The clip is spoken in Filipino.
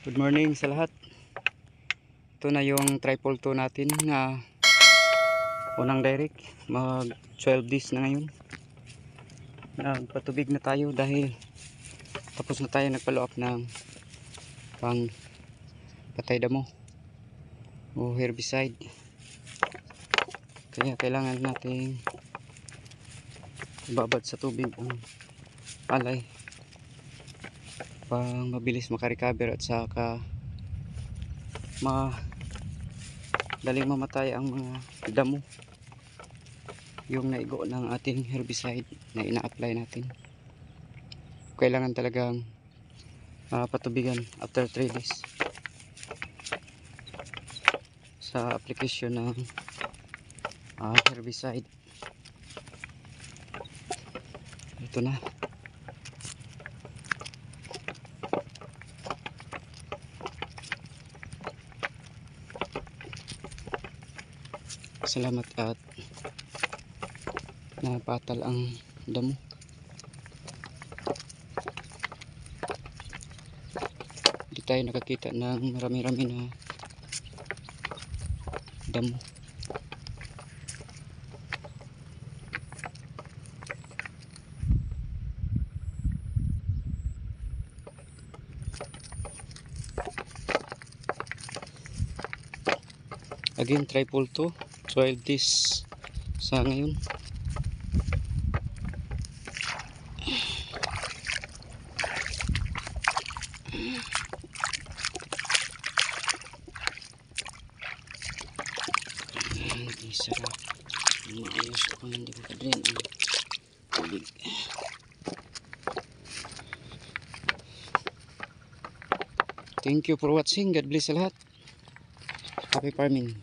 Good morning sa lahat. Ito na yung triple 2 natin na unang direct. Mag 12 days na ngayon. Nagpatubig na tayo dahil tapos na tayo nagpa-follow up ng pang patay damo o herbicide. Kaya kailangan natin babad sa tubig ang palay pang mabilis makarecover at saka madaling mamatay ang mga damo yung naigo ng ating herbicide na ina-apply natin. Kailangan talagang patubigan after 3 days sa application ng herbicide. Ito na. Salamat at napatal ang damo. Hindi tayo nakakita ng marami-rami na damo. Again, triple 2, 12 days sa ngayon. Hindi sarap. Maayos kung hindi makadrain ang tubig. Thank you for watching. God bless sa lahat. Happy farming.